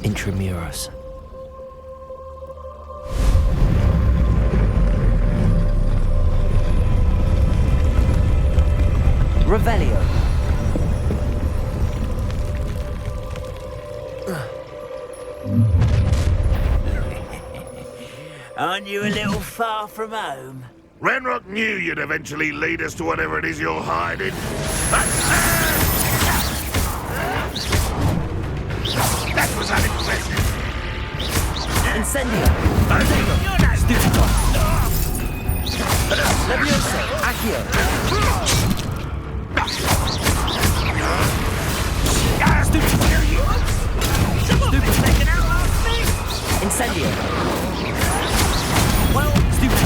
Intramuros. Revelio. Aren't you a little far from home? Ranrock knew you'd eventually lead us to whatever it is you're hiding. That was unimpressive. Incendio. You're not stupid. Levioso. Accio. Stupid. Stupid. Taken out last thing. Incendio. Well, Stupid.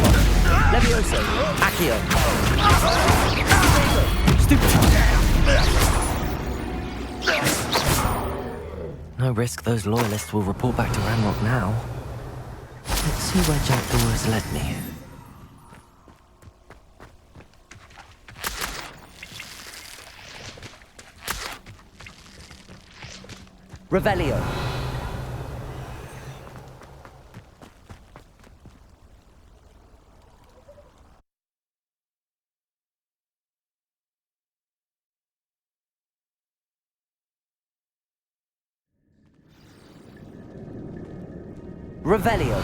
Levioso. Accio. stupid. No risk those loyalists will report back to Ranrock now. Let's see where Jackdaw has led me. Revelio. Revelio.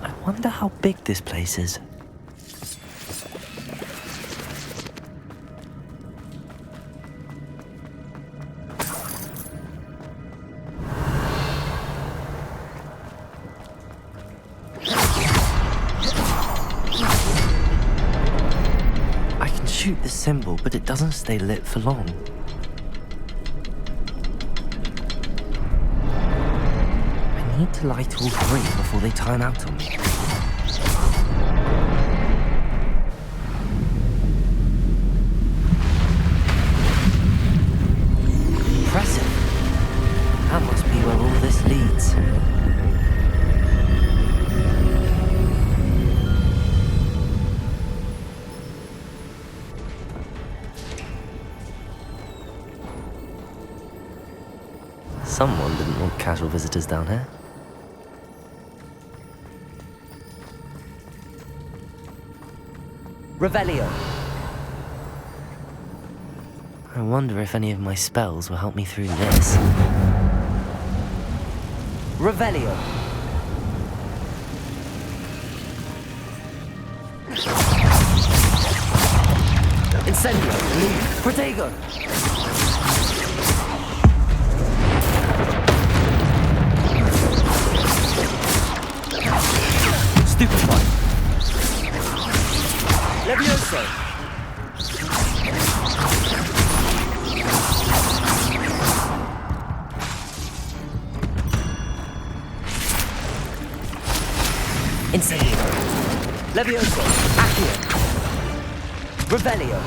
I wonder how big this place is. I can shoot the symbol, but it doesn't stay lit for long. I need to light all three before they time out on me. Impressive. That must be where all this leads. Someone didn't want casual visitors down here. Revelio. I wonder if any of my spells will help me through this. Revelio. Incendio. Protego. Stupefy. Levioso. Incendio. Levioso. Accio. Revelio.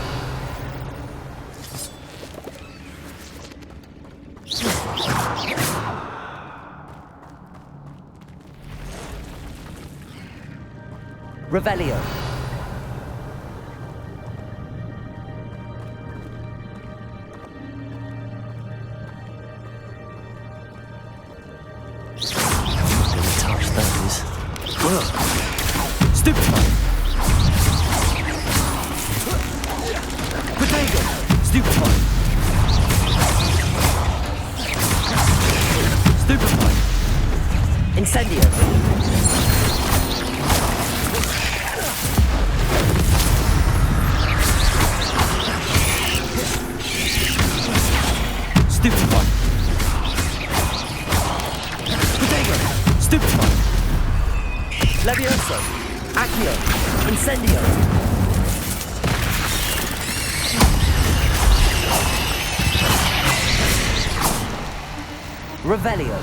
Revelio. Didn't touch those. Stupefy. Protego. Stupefy. Stupefy. Incendio. Stupefy. Protego. Stupefy. Levioso. Accio. Incendio. Revelio.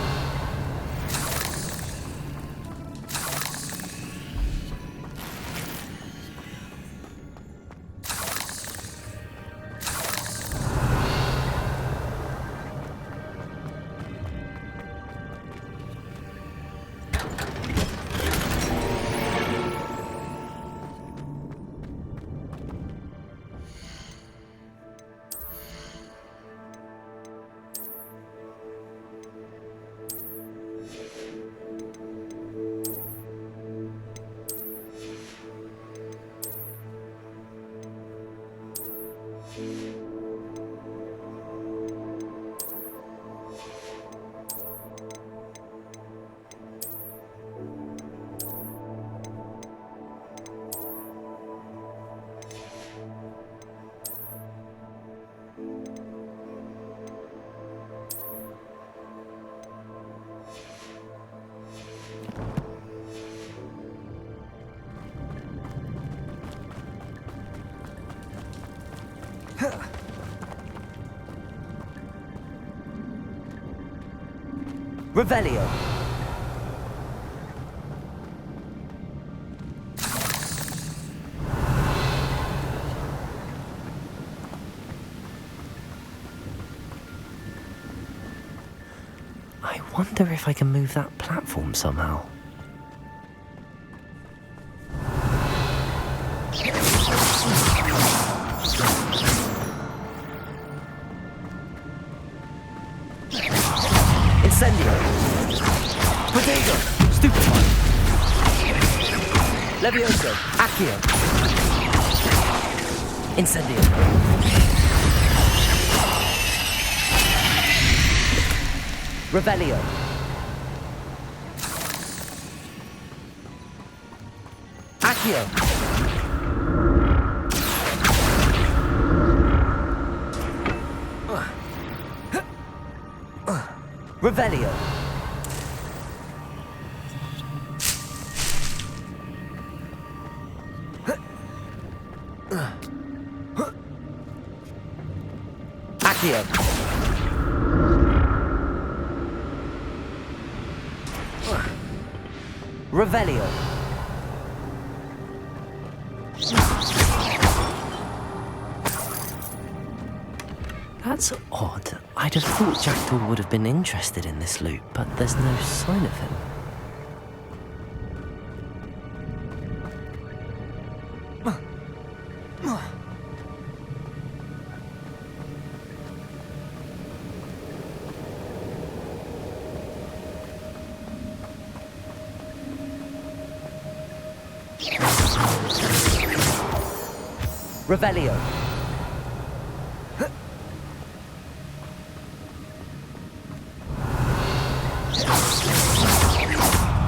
Revelio. I wonder if I can move that platform somehow. Incendio. Potato. Stupefy. Levioso. Accio. Incendio. Revelio. Accio. Revelio. Accio. Revelio. That's odd. I'd have thought Jackdaw would have been interested in this loot, but there's no sign of him. Revelio.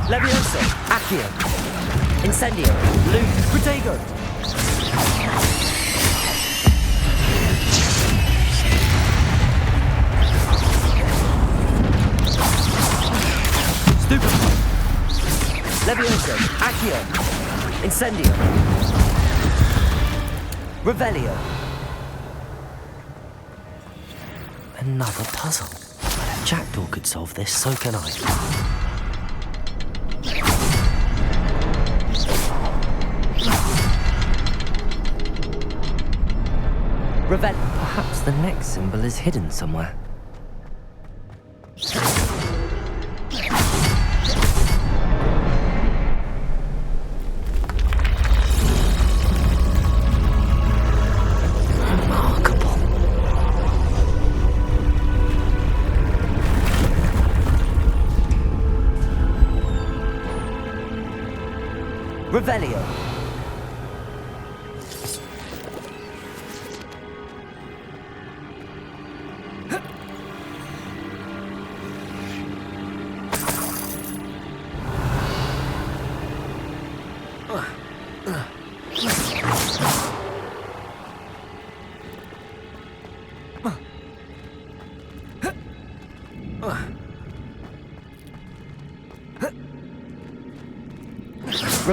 Levioso. Accio. Incendio. Loot. Protego. Stupefy. Levioso. Accio. Incendio. Revelio. Another puzzle. But if Jackdaw could solve this, so can I. Perhaps the next symbol is hidden somewhere. Remarkable. Revelio.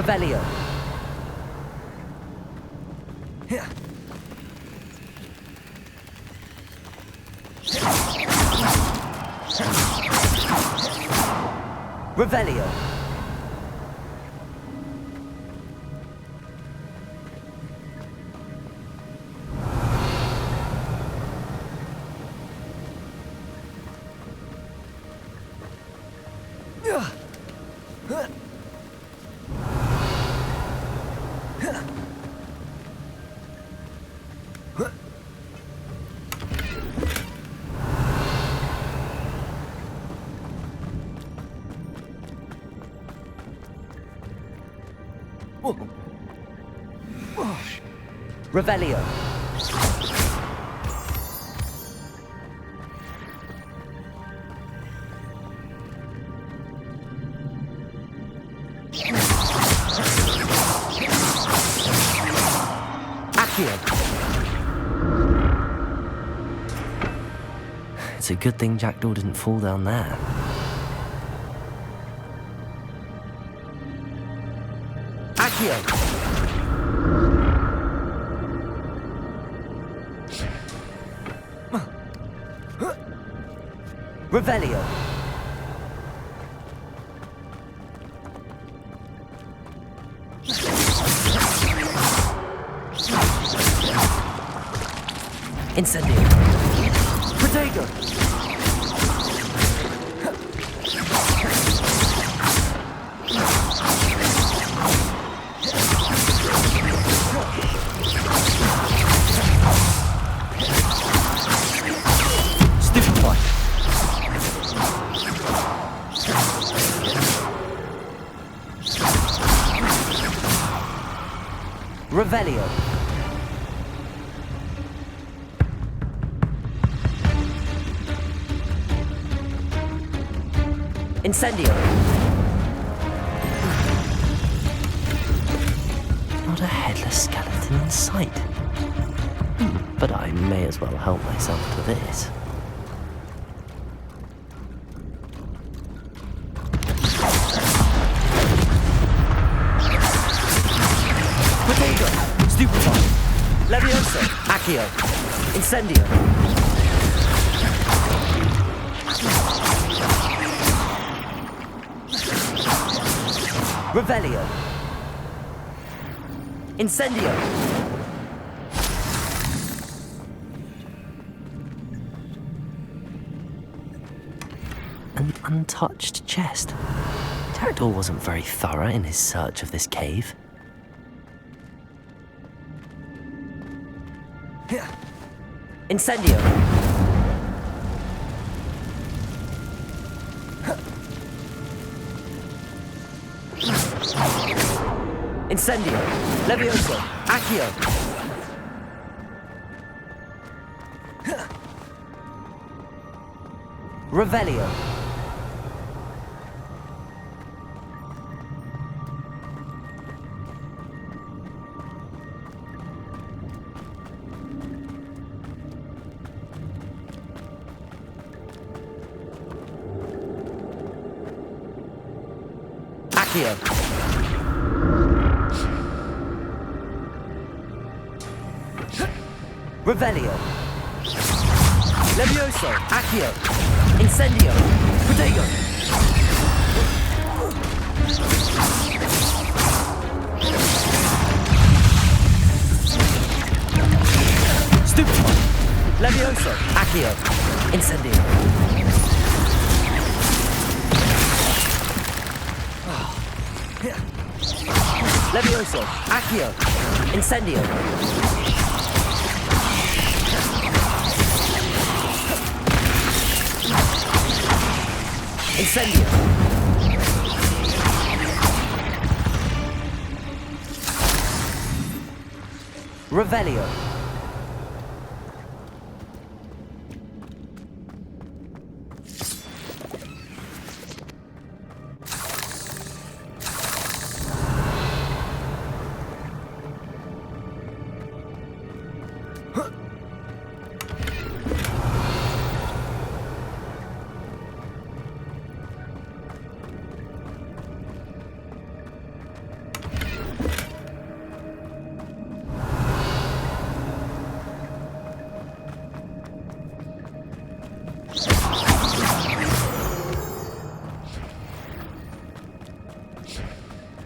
Revelio. Revelio. Revelio. Accio. It's a good thing Jackdaw didn't fall down there. Accio. Revelio. Incendio. Protego. Stupefy. Revelio. Incendio. Not a headless skeleton in sight. But I may as well help myself to this. Protego. Stupefy. Levioso. Accio. Incendio. Revelio. Incendio. An untouched chest. Jackdaw wasn't very thorough in his search of this cave. Incendio. Incendio. Levioso. Accio. Revelio. Accio. Revelio. Levioso. Accio. Incendio. Protego. Stupefy. Levioso. Accio. Incendio. Levioso. Accio. Incendio. Incendio. Revelio.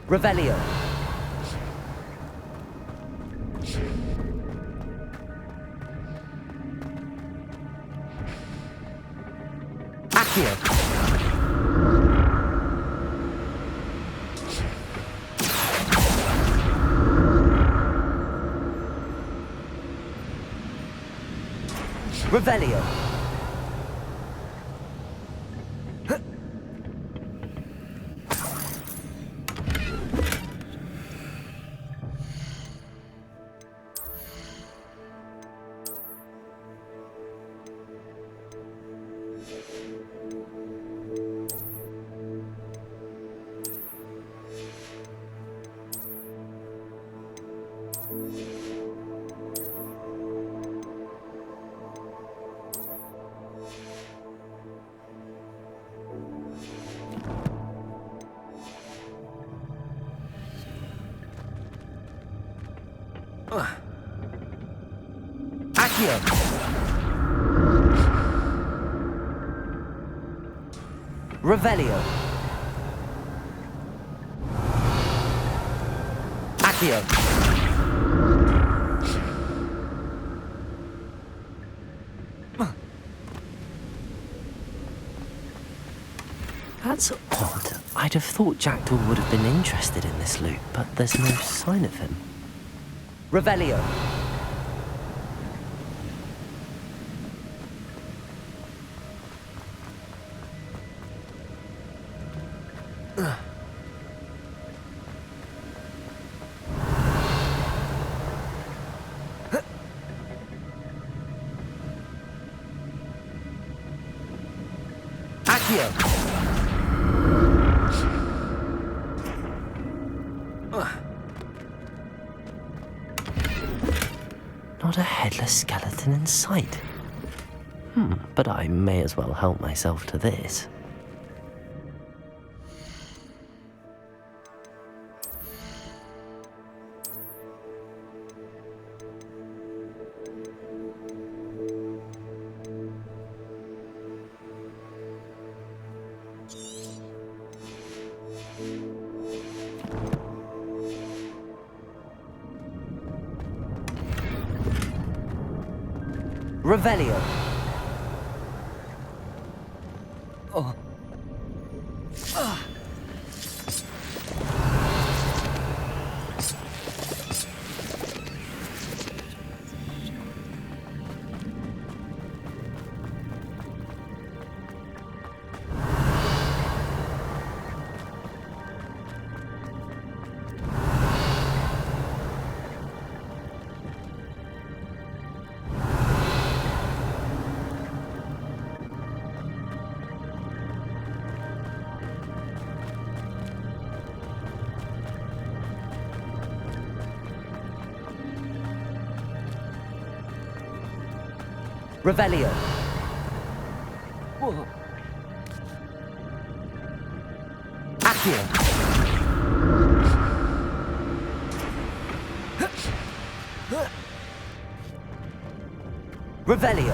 Revelio. Accio. Revelio. Accio. Revelio. Accio. That's odd. I'd have thought Jackdaw would have been interested in this loot, but there's no sign of him. Revelio. Accio. Not a headless skeleton in sight. But I may as well help myself to this. Revelio. Revelio. Accio. Revelio.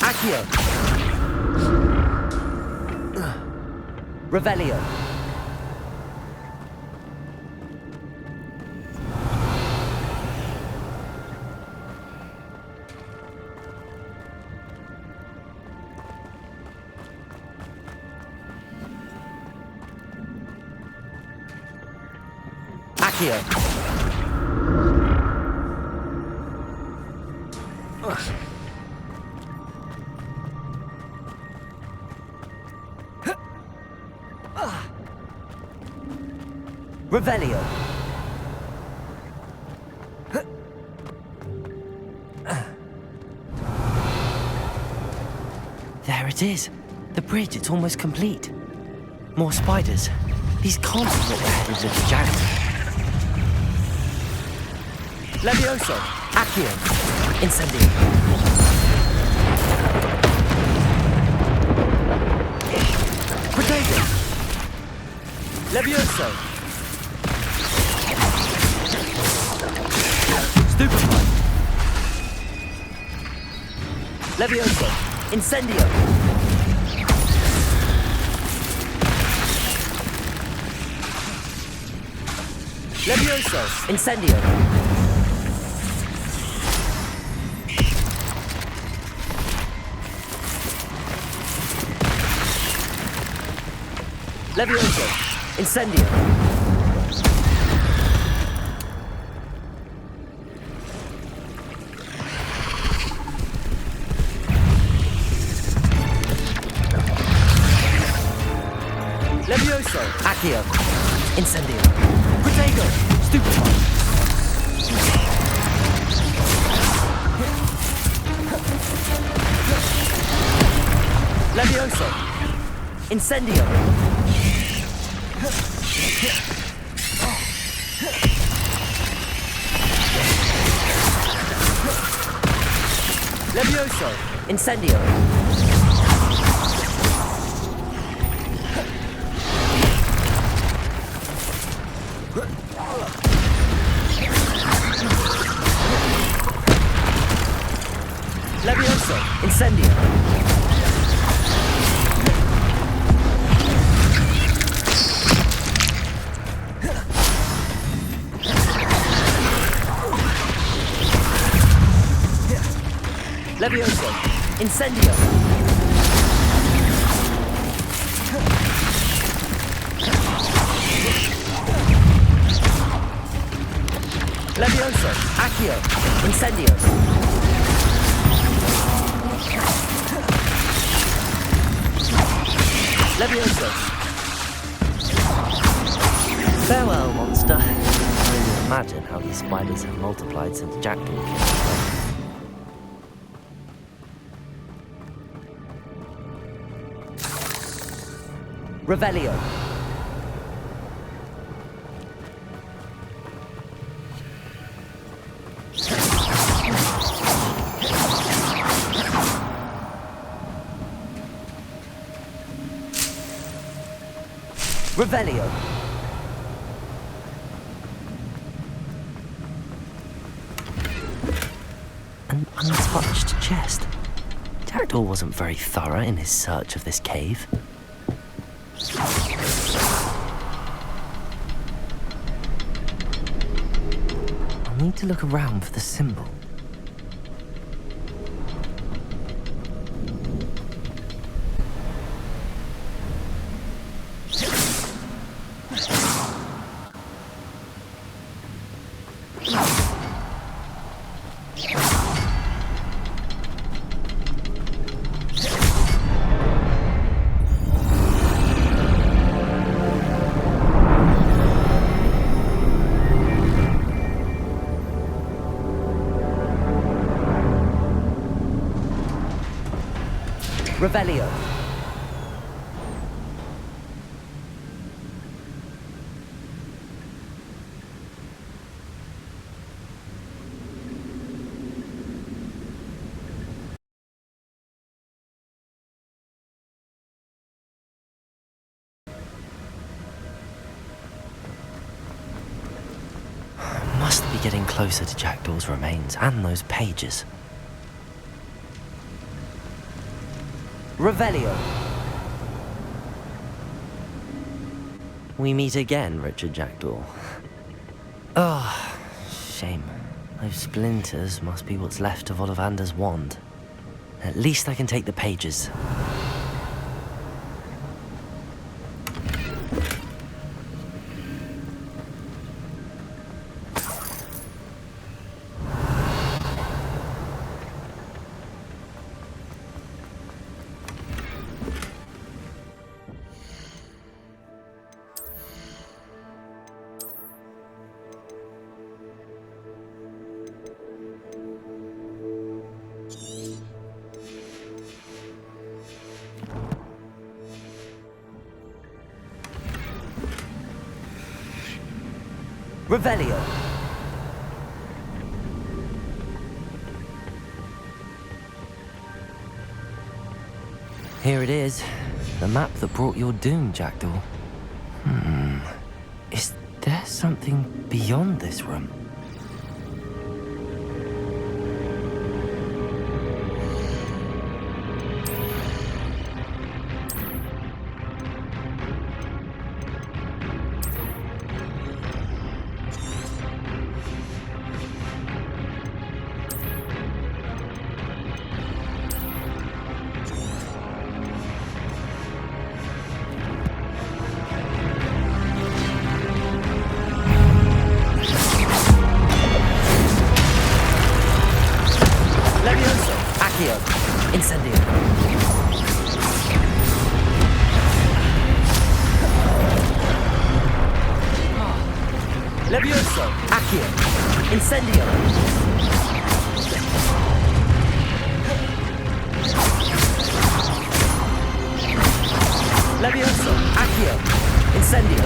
Accio. Revelio. Accio. Revelio. There it is. The bridge, it's almost complete. More spiders. These can't be what they're headed to the Jackdaw. Levioso. Accio. Incendio. Protego. Levioso. Stupefy. Levioso. Incendio. Levioso. Incendio. Levioso. Incendio. Levioso. Accio. Incendio. Protego. Stupefy. Levioso. Incendio. Levioso! Incendio! Levioso! Incendio! Levioso! Incendio! Levioso! Accio! Incendio! Levioso! Farewell, monster. I can only imagine how these spiders have multiplied since Jackdaw came away. Revelio! Revelio! An untouched chest. Jackdaw wasn't very thorough in his search of this cave. I'll need to look around for the symbol. Revelio! Must be getting closer to Jackdaw's remains and those pages. Revelio! We meet again, Richard Jackdaw. Ah, shame. Those splinters must be what's left of Ollivander's wand. At least I can take the pages. Revelio! Here it is. The map that brought your doom, Jackdaw. Is there something beyond this room? Incendio! Levioso! Accio! Incendio! Levioso! Accio! Incendio!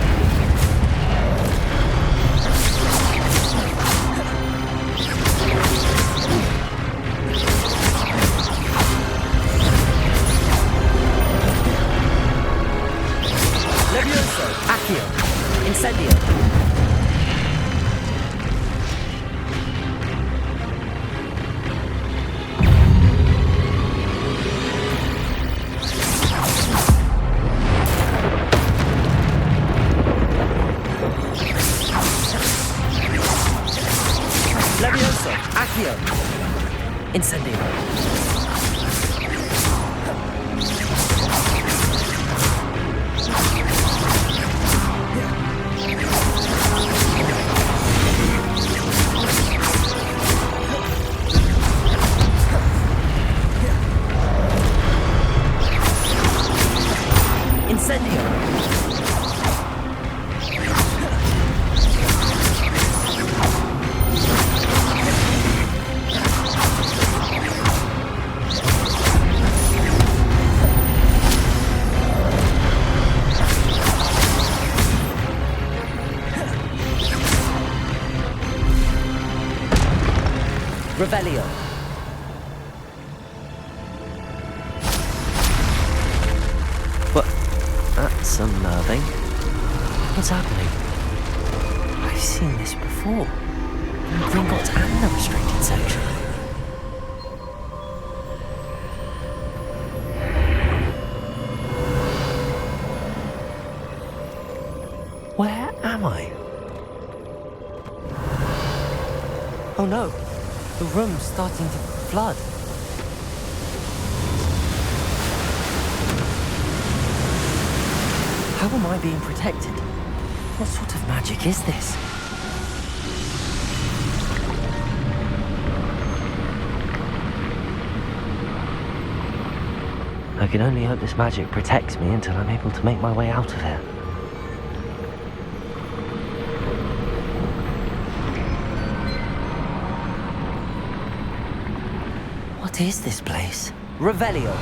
Accio. Incendio. Incendio. Revelio. What? That's unnerving. What's happening? I've seen this before. In Gringotts and the restricted section. Where am I? Oh no, the room's starting to flood. How am I being protected? What sort of magic is this? I can only hope this magic protects me until I'm able to make my way out of here. What is this place? Revelio.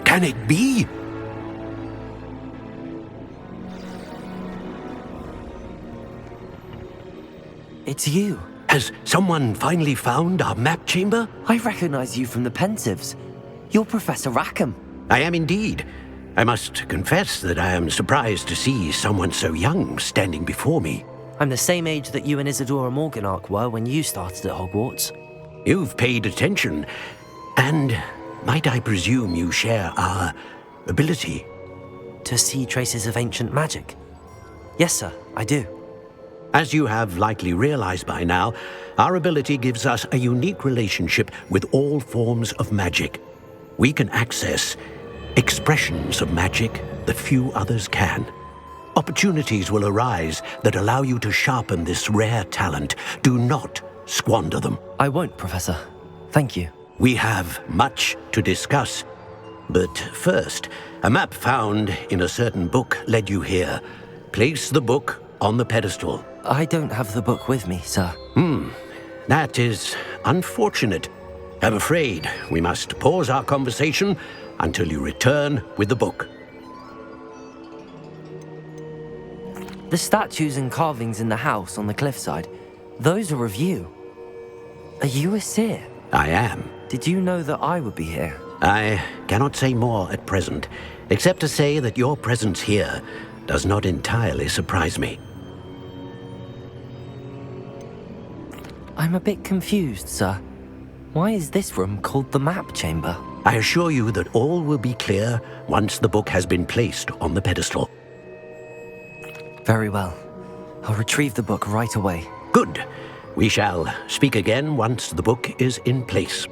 Can it be? It's you. Has someone finally found our map chamber? I recognize you from the Pensives. You're Professor Rackham. I am indeed. I must confess that I am surprised to see someone so young standing before me. I'm the same age that you and Isadora Morganach were when you started at Hogwarts. You've paid attention, and might I presume you share our ability? To see traces of ancient magic? Yes, sir, I do. As you have likely realized by now, our ability gives us a unique relationship with all forms of magic. We can access expressions of magic that few others can. Opportunities will arise that allow you to sharpen this rare talent. Do not squander them. I won't, Professor. Thank you. We have much to discuss. But first, a map found in a certain book led you here. Place the book on the pedestal. I don't have the book with me, sir. That is unfortunate. I'm afraid we must pause our conversation until you return with the book. The statues and carvings in the house on the cliffside, those are of you. Are you a seer? I am. Did you know that I would be here? I cannot say more at present, except to say that your presence here does not entirely surprise me. I'm a bit confused, sir. Why is this room called the map chamber? I assure you that all will be clear once the book has been placed on the pedestal. Very well. I'll retrieve the book right away. Good. We shall speak again once the book is in place.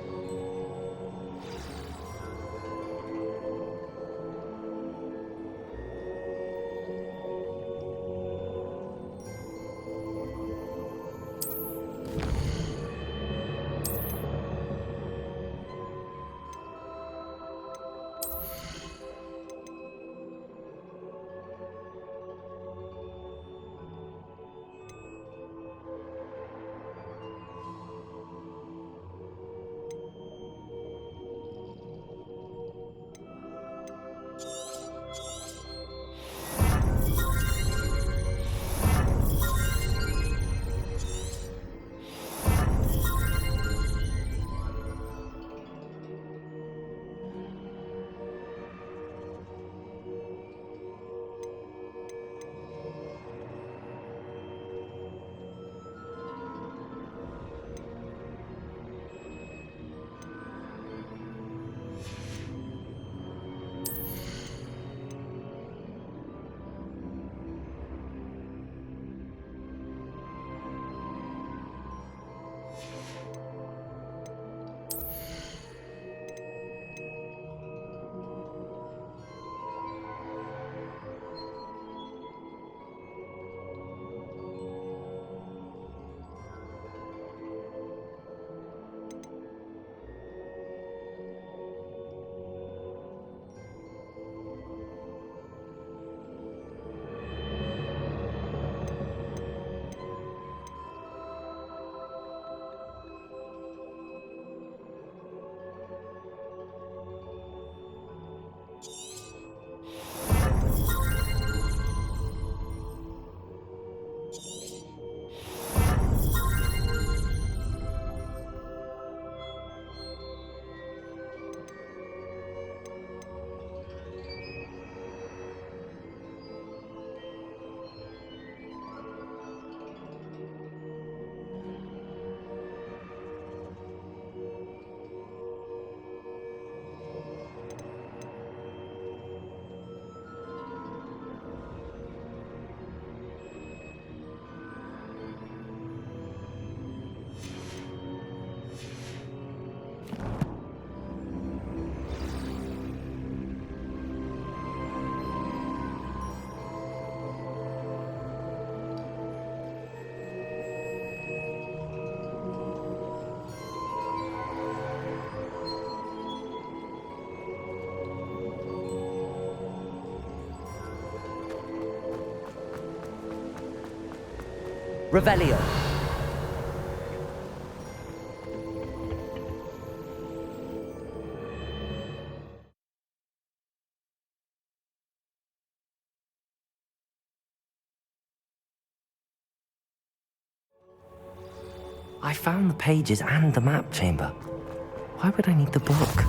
Revelio. I found the pages and the map chamber. Why would I need the book?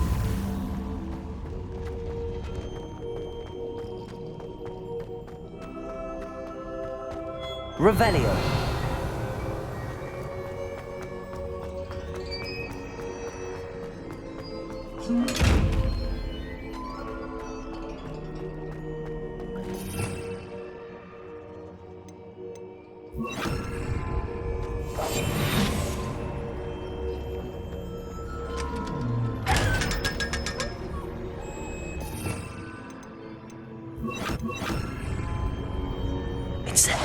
Revelio. It's it.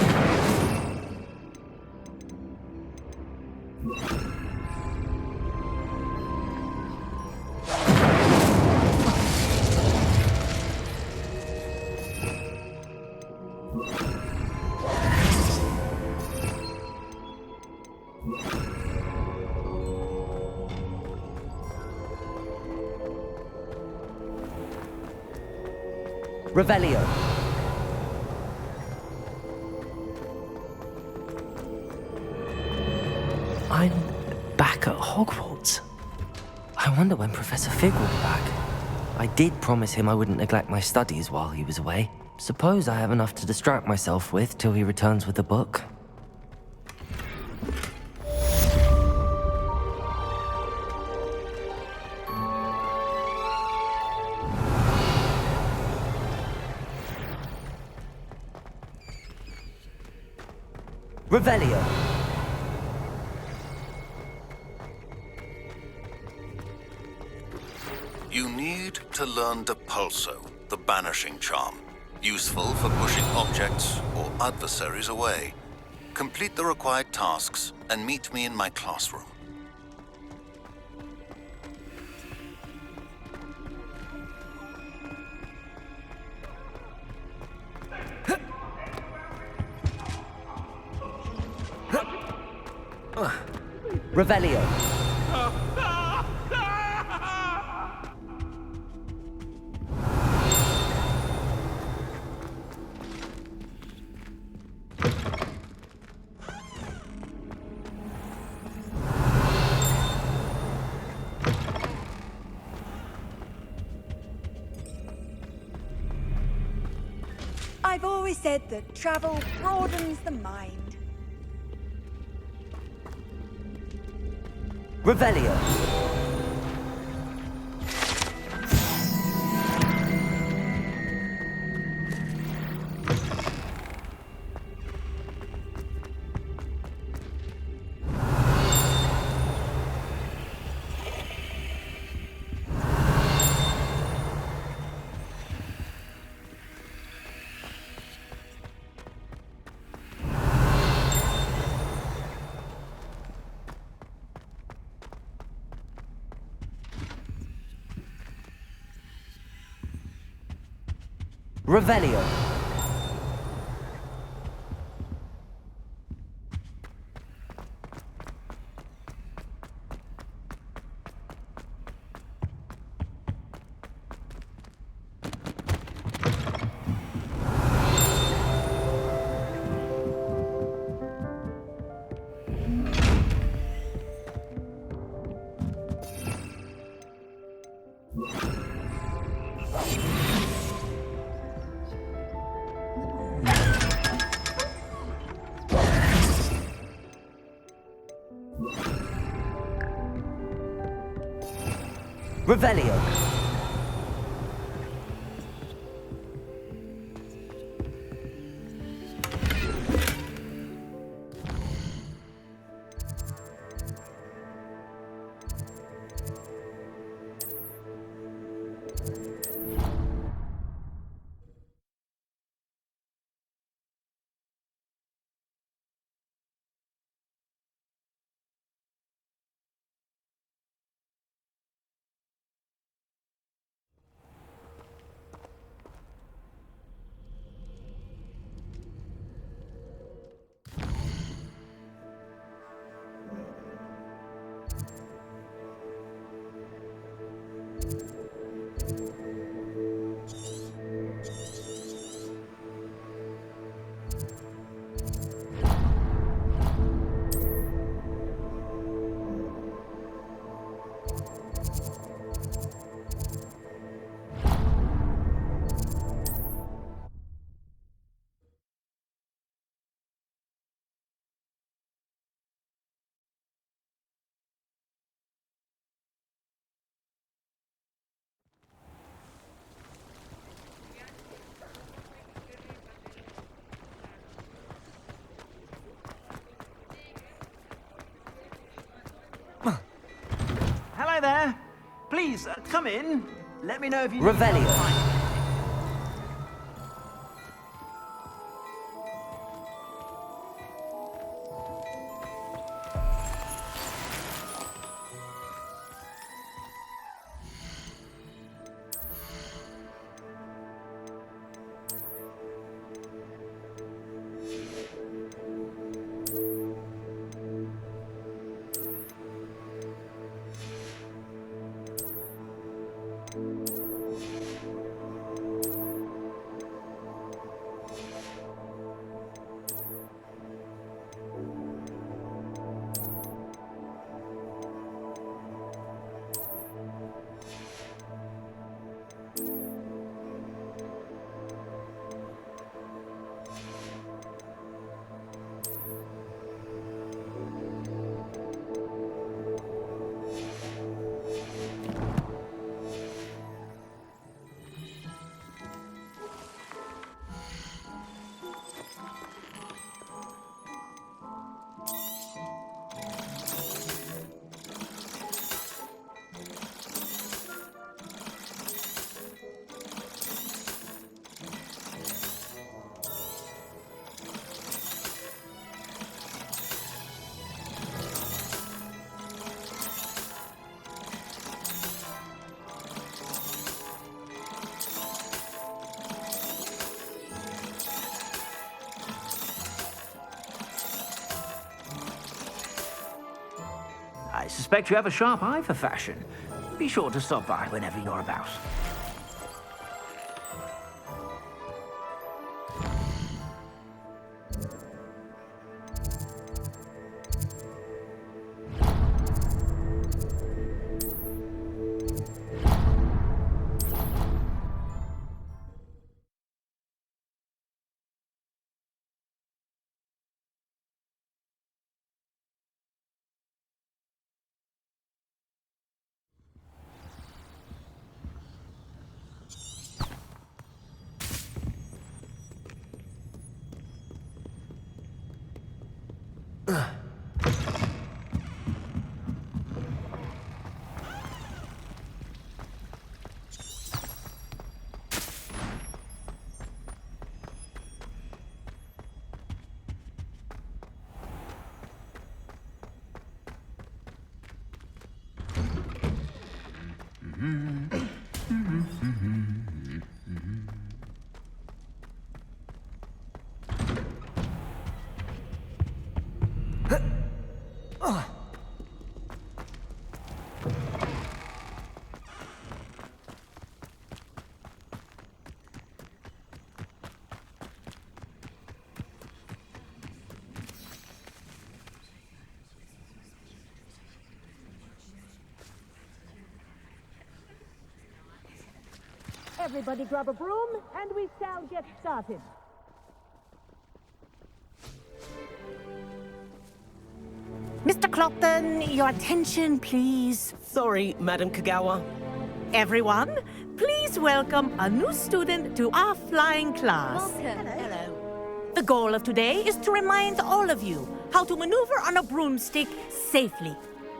Revelio. I'm back at Hogwarts. I wonder when Professor Fig will be back. I did promise him I wouldn't neglect my studies while he was away. Suppose I have enough to distract myself with till he returns with the book. Revelio. You need to learn Depulso, the banishing charm. Useful for pushing objects or adversaries away. Complete the required tasks and meet me in my classroom. Revelio. I've always said that travel broadens the mind. Revelio. Revelio. Revelio. Hello there. Please, come in. Let me know if you need Revelio. help. I suspect you have a sharp eye for fashion. Be sure to stop by whenever you're about. Everybody grab a broom, and we shall get started. Mr. Clopton, your attention, please. Sorry, Madam Kagawa. Everyone, please welcome a new student to our flying class. Hello. The goal of today is to remind all of you how to maneuver on a broomstick safely,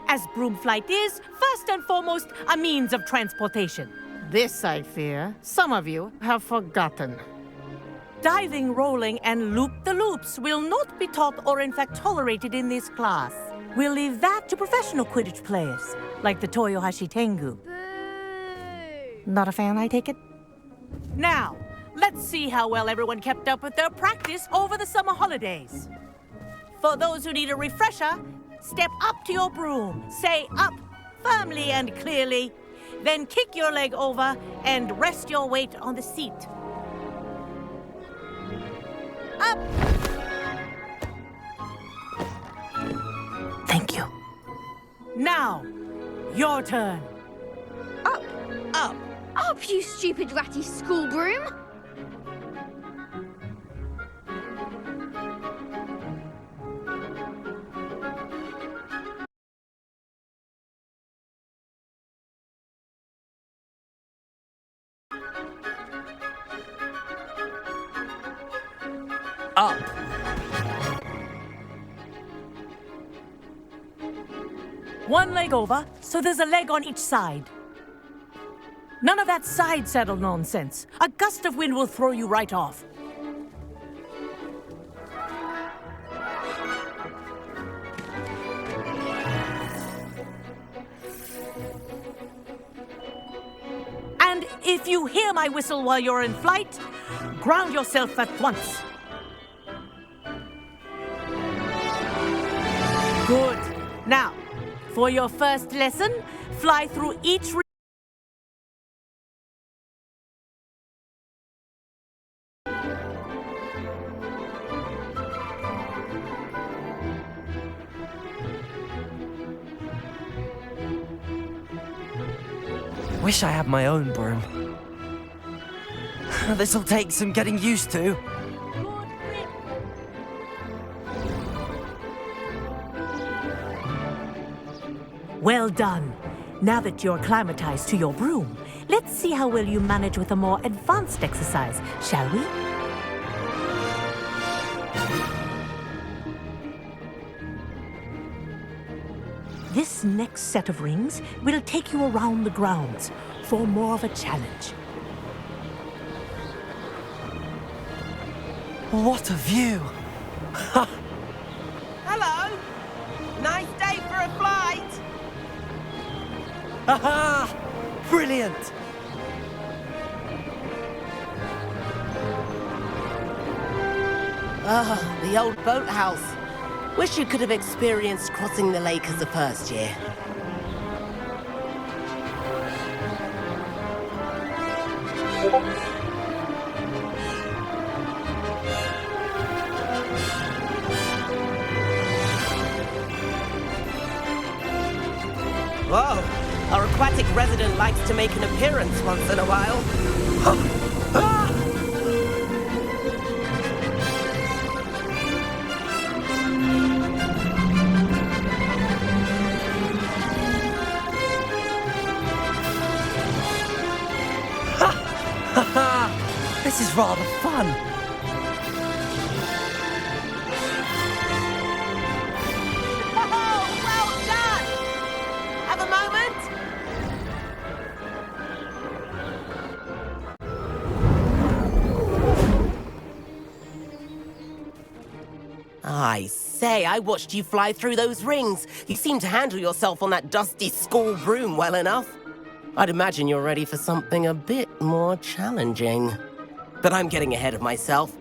as broom flight is, first and foremost, a means of transportation. This, I fear, some of you have forgotten. Diving, rolling, and loop-the-loops will not be taught or in fact tolerated in this class. We'll leave that to professional Quidditch players, like the Toyohashi Tengu. Not a fan, I take it? Now, let's see how well everyone kept up with their practice over the summer holidays. For those who need a refresher, step up to your broom. Say up, firmly and clearly. Then kick your leg over and rest your weight on the seat. Up! Thank you. Now, your turn. Up! Up! Up, you stupid ratty school broom! Up. One leg over, so there's a leg on each side. None of that side saddle nonsense. A gust of wind will throw you right off. And if you hear my whistle while you're in flight, ground yourself at once. Good. Now, for your first lesson, fly through each Wish I had my own broom. This'll take some getting used to. Well done. Now that you're acclimatized to your broom, let's see how well you manage with a more advanced exercise, shall we? This next set of rings will take you around the grounds for more of a challenge. What a view! Hello. Nice day for a flight. Aha! Brilliant! Ah, the old boathouse. Wish you could have experienced crossing the lake as a first year. Whoa, our aquatic resident likes to make an appearance once in a while. This is rather fun. Oh, well done! Have a moment? I say, I watched you fly through those rings. You seem to handle yourself on that dusty school broom well enough. I'd imagine you're ready for something a bit more challenging. But I'm getting ahead of myself.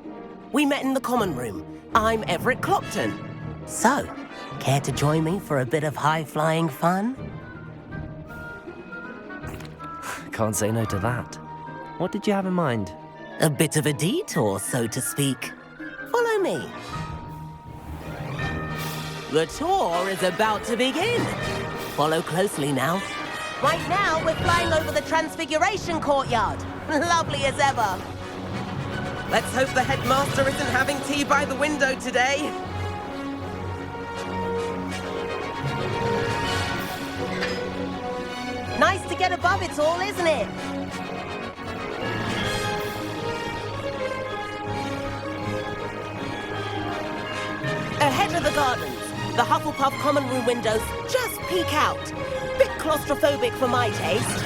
We met in the common room. I'm Everett Clopton. So, care to join me for a bit of high-flying fun? Can't say no to that. What did you have in mind? A bit of a detour, so to speak. Follow me. The tour is about to begin. Follow closely now. Right now, we're flying over the Transfiguration Courtyard. Lovely as ever. Let's hope the headmaster isn't having tea by the window today. Nice to get above it all, isn't it? Ahead of the gardens, the Hufflepuff common room windows just peek out. Bit claustrophobic for my taste.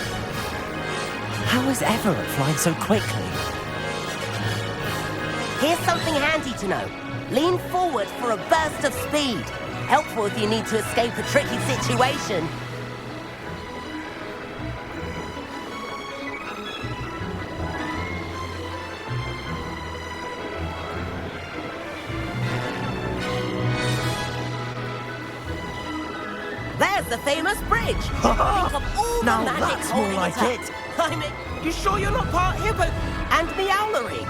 How is Everett flying so quickly? Here's something handy to know. Lean forward for a burst of speed. Helpful if you need to escape a tricky situation. There's the famous bridge. Think of all the Now magic that's more holding like up. it. I mean, you sure you're not part hippo and meowlery?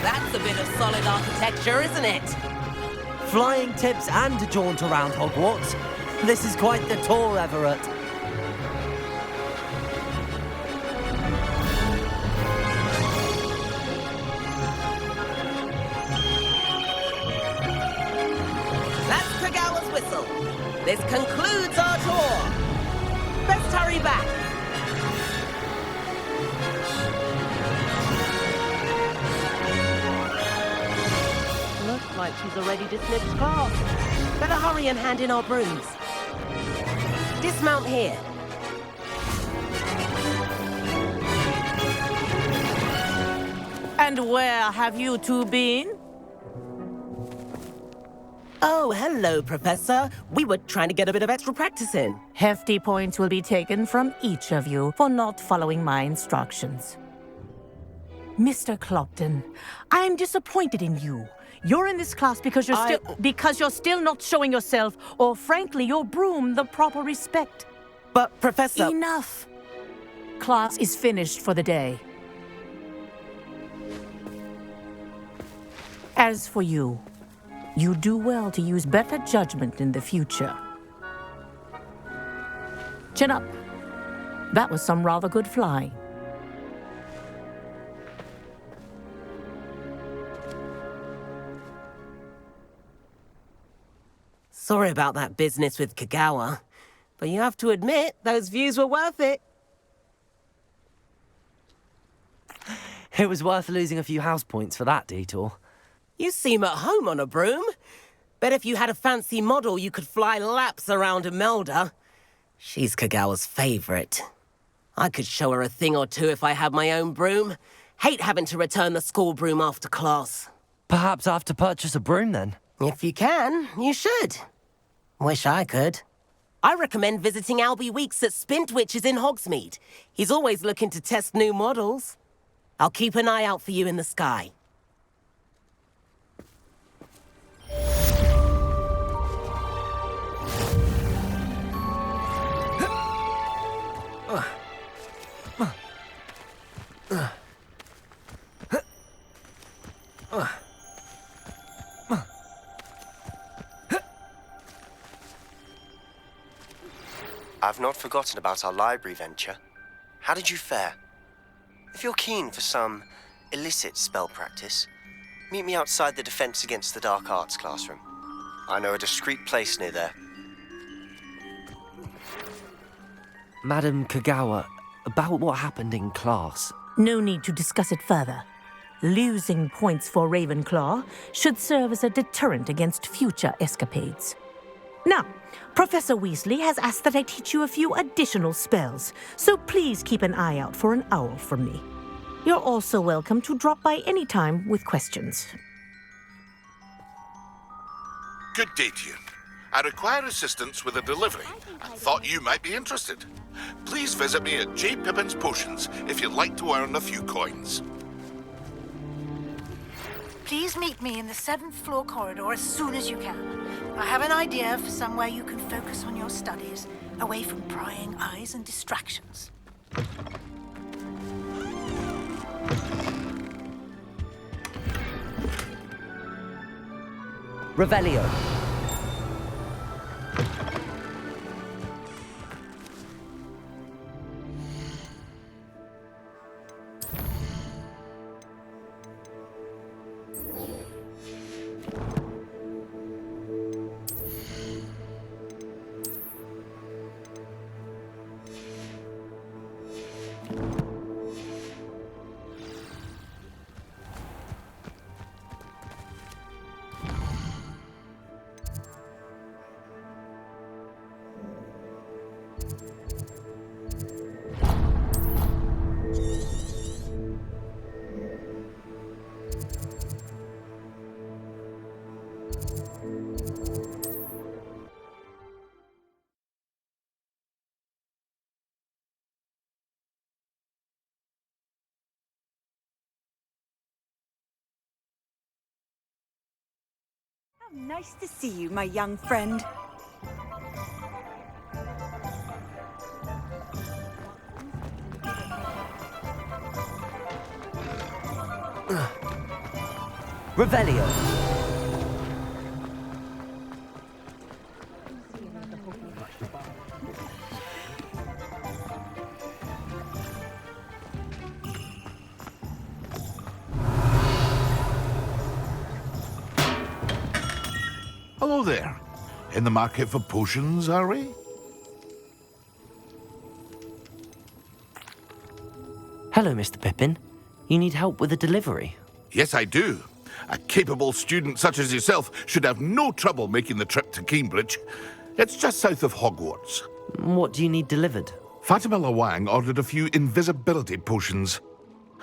That's a bit of solid architecture, isn't it? Flying tips and a jaunt around Hogwarts. This is quite the tour, Everett. That's Kagawa's whistle. This concludes our tour. Let's hurry back. Looks like she's already dismissed class. Better hurry and hand in our brooms. Dismount here. And where have you two been? Oh, hello, Professor. We were trying to get a bit of extra practice in. Hefty points will be taken from each of you for not following my instructions. Mr. Clopton, I'm disappointed in you. You're in this class because you're still not showing yourself, or frankly, your broom the proper respect. But, Professor... Enough. Class is finished for the day. As for you, you do well to use better judgment in the future. Chin up. That was some rather good flying. Sorry about that business with Kagawa, but you have to admit, those views were worth it. It was worth losing a few house points for that detour. You seem at home on a broom. Bet if you had a fancy model, you could fly laps around Imelda. She's Kagawa's favorite. I could show her a thing or two if I had my own broom. Hate having to return the school broom after class. Perhaps I have to purchase a broom then. If you can, you should. Wish I could. I recommend visiting Albie Weeks at Spintwitches in Hogsmeade. He's always looking to test new models. I'll keep an eye out for you in the sky. I've not forgotten about our library venture. How did you fare? If you're keen for some illicit spell practice, meet me outside the Defense Against the Dark Arts classroom. I know a discreet place near there. Madam Kagawa, about what happened in class. No need to discuss it further. Losing points for Ravenclaw should serve as a deterrent against future escapades. Now, Professor Weasley has asked that I teach you a few additional spells, so please keep an eye out for an owl from me. You're also welcome to drop by any time with questions. Good day to you. I require assistance with a delivery and thought you might be interested. Please visit me at J. Pippin's Potions if you'd like to earn a few coins. Please meet me in the 7th floor corridor as soon as you can. I have an idea for somewhere you can focus on your studies, away from prying eyes and distractions. Revelio. Nice to see you, my young friend. Revelio. Hello there. In the market for potions, are we? Hello, Mr. Pippin. You need help with a delivery? Yes, I do. A capable student such as yourself should have no trouble making the trip to Cambridge. It's just south of Hogwarts. What do you need delivered? Fatima Lawang ordered a few invisibility potions.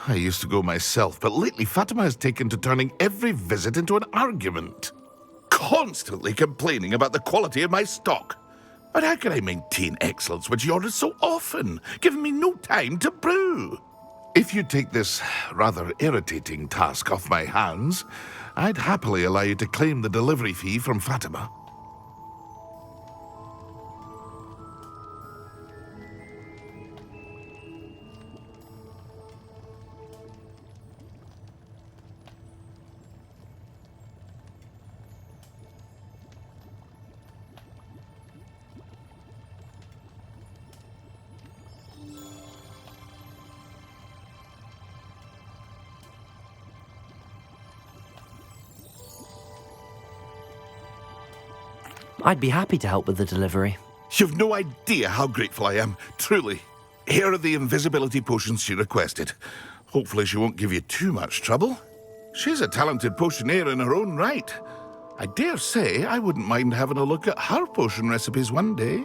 I used to go myself, but lately Fatima has taken to turning every visit into an argument. Constantly complaining about the quality of my stock. But how can I maintain excellence when she orders so often, giving me no time to brew? If you take this rather irritating task off my hands, I'd happily allow you to claim the delivery fee from Fatima. I'd be happy to help with the delivery. You've no idea how grateful I am, truly. Here are the invisibility potions she requested. Hopefully she won't give you too much trouble. She's a talented potioneer in her own right. I dare say I wouldn't mind having a look at her potion recipes one day.